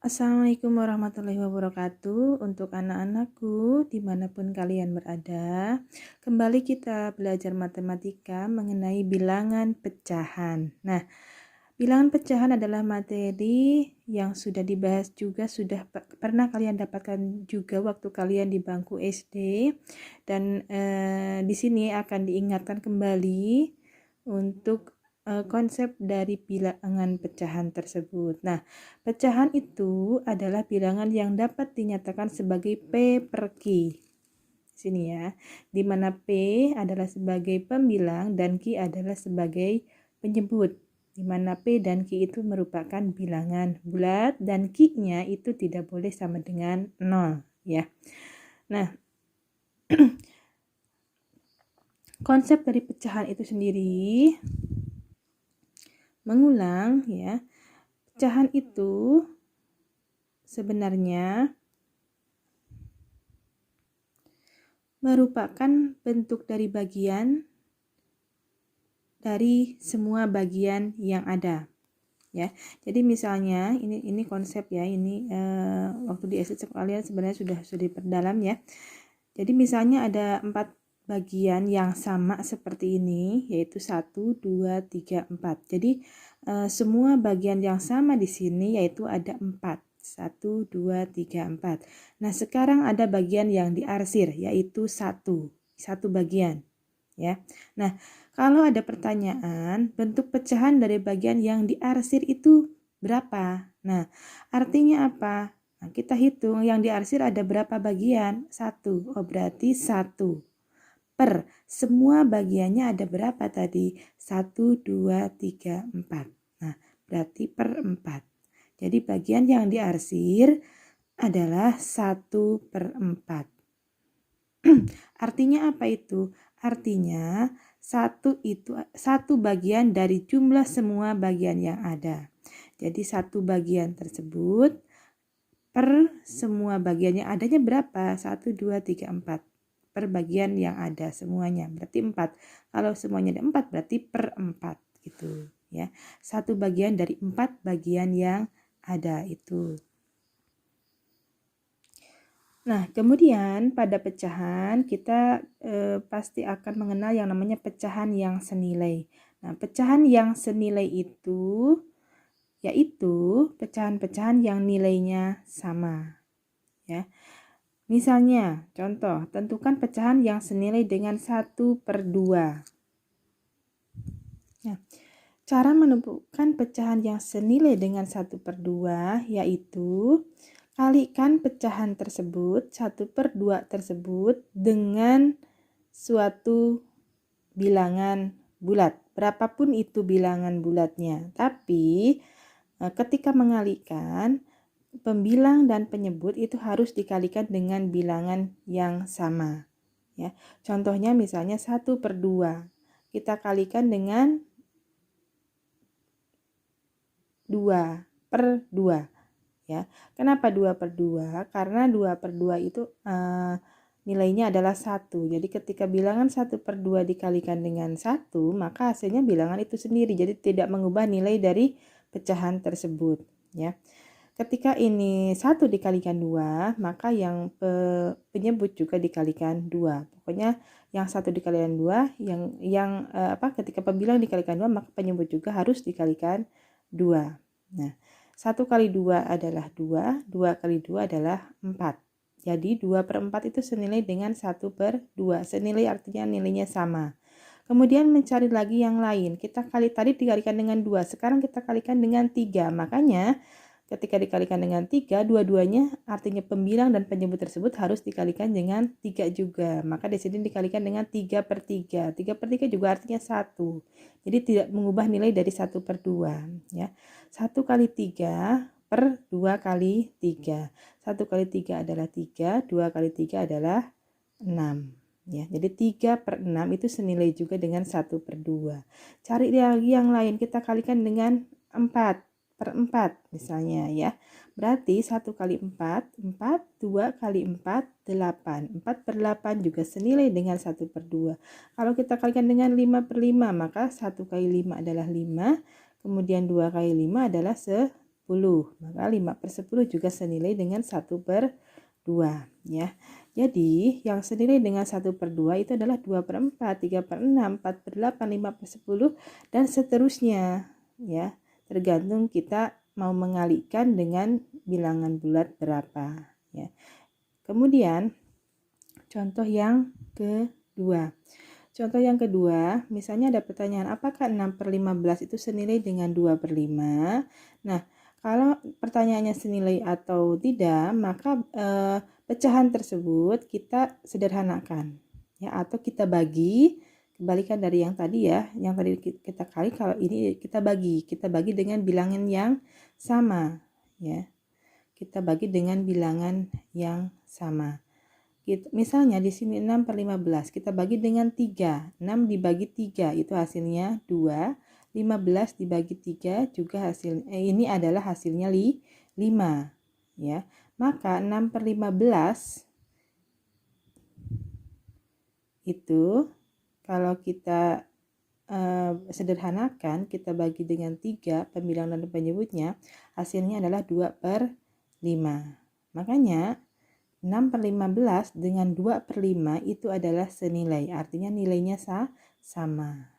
Assalamualaikum warahmatullahi wabarakatuh. Untuk anak-anakku dimanapun kalian berada, kembali kita belajar matematika mengenai bilangan pecahan. Nah, bilangan pecahan adalah materi yang sudah dibahas juga, sudah pernah kalian dapatkan juga waktu kalian di bangku SD, dan di sini akan diingatkan kembali untuk konsep dari bilangan pecahan tersebut. Nah, pecahan itu adalah bilangan yang dapat dinyatakan sebagai P per Q. Sini ya, di mana P adalah sebagai pembilang dan Q adalah sebagai penyebut. Di mana P dan Q itu merupakan bilangan bulat dan Q-nya itu tidak boleh sama dengan 0 ya. Nah, konsep dari pecahan itu sendiri mengulang ya. Pecahan itu sebenarnya merupakan bentuk dari bagian dari semua bagian yang ada ya. Jadi misalnya ini konsep ya, ini waktu di SD kalian sebenarnya sudah diperdalam ya. Jadi misalnya ada 4 bagian yang sama seperti ini, yaitu 1, 2, 3, 4. Jadi semua bagian yang sama di sini yaitu ada 4. 1, 2, 3, 4. Nah, sekarang ada bagian yang diarsir yaitu 1 bagian ya. Nah, kalau ada pertanyaan, bentuk pecahan dari bagian yang diarsir itu berapa? Nah, artinya apa? Nah, kita hitung yang diarsir ada berapa bagian? 1. Oh, berarti 1 per semua bagiannya ada berapa tadi? 1, 2, 3, 4. Nah, berarti per 4. Jadi bagian yang diarsir adalah 1 per 4. Artinya apa itu? Artinya 1 itu 1 bagian dari jumlah semua bagian yang ada. Jadi 1 bagian tersebut per semua bagiannya adanya berapa? 1, 2, 3, 4. Per bagian yang ada semuanya. Berarti 4. Kalau semuanya ada 4 berarti per 4 gitu ya. 1 bagian dari 4 bagian yang ada itu. Nah, kemudian pada pecahan kita pasti akan mengenal yang namanya pecahan yang senilai. Nah, pecahan yang senilai itu yaitu pecahan-pecahan yang nilainya sama ya. Misalnya, contoh, tentukan pecahan yang senilai dengan 1 per 2. Nah, cara menentukan pecahan yang senilai dengan 1 per 2 yaitu kalikan pecahan tersebut, 1 per 2 tersebut dengan suatu bilangan bulat. Berapapun itu bilangan bulatnya. Tapi ketika mengalihkan, pembilang dan penyebut itu harus dikalikan dengan bilangan yang sama. Ya. Contohnya misalnya 1 per 2. Kita kalikan dengan 2 per 2. Ya. Kenapa 2 per 2? Karena 2 per 2 itu nilainya adalah 1. Jadi ketika bilangan 1 per 2 dikalikan dengan 1, maka hasilnya bilangan itu sendiri. Jadi tidak mengubah nilai dari pecahan tersebut. Ya. Ketika ini 1 dikalikan 2, maka yang penyebut juga dikalikan 2. Pokoknya yang 1 dikalikan 2, ketika pembilang dikalikan 2, maka penyebut juga harus dikalikan 2. Nah, 1 kali 2 adalah 2, 2 kali 2 adalah 4. Jadi 2 per 4 itu senilai dengan 1 per 2. Senilai artinya nilainya sama. Kemudian mencari lagi yang lain. Kita tadi dikalikan dengan 2, sekarang kita kalikan dengan 3. Makanya ketika dikalikan dengan 3, dua-duanya artinya pembilang dan penyebut tersebut harus dikalikan dengan 3 juga. Maka di sini dikalikan dengan 3 per 3. 3 per 3 juga artinya 1. Jadi tidak mengubah nilai dari 1 per 2. Ya. 1 kali 3 per 2 kali 3. 1 kali 3 adalah 3, 2 kali 3 adalah 6. Ya, jadi 3 per 6 itu senilai juga dengan 1 per 2. Cari lagi yang lain, kita kalikan dengan 4 per 4 misalnya ya. Berarti 1 kali 4, 4, 2 kali 4, 8. 4 per 8 juga senilai dengan 1 per 2. Kalau kita kalikan dengan 5 per 5, maka 1 kali 5 adalah 5. Kemudian 2 kali 5 adalah Maka 5/10 juga senilai dengan 1/2 ya. Jadi yang senilai dengan 1/2 itu adalah 2/4, 3/6, 4/8, 5/10 dan seterusnya ya. Tergantung kita mau mengalihkan dengan bilangan bulat berapa ya. Kemudian contoh yang kedua. Contoh yang kedua, misalnya ada pertanyaan, apakah 6/15 itu senilai dengan 2/5? Nah, kalau pertanyaannya senilai atau tidak, maka pecahan tersebut kita sederhanakan ya, atau kita bagi, kebalikan dari yang tadi ya, yang tadi kita kali, kalau ini kita bagi dengan bilangan yang sama ya. Kita bagi dengan bilangan yang sama. Misalnya di sini 6/15 kita bagi dengan 3. 6 dibagi 3 itu hasilnya 2. 15 dibagi 3 juga ini adalah hasilnya 5 ya. Maka 6/15 itu kalau kita sederhanakan, kita bagi dengan 3 pembilang dan penyebutnya, hasilnya adalah 2/5. Makanya 6/15 dengan 2/5 itu adalah senilai, artinya nilainya sama.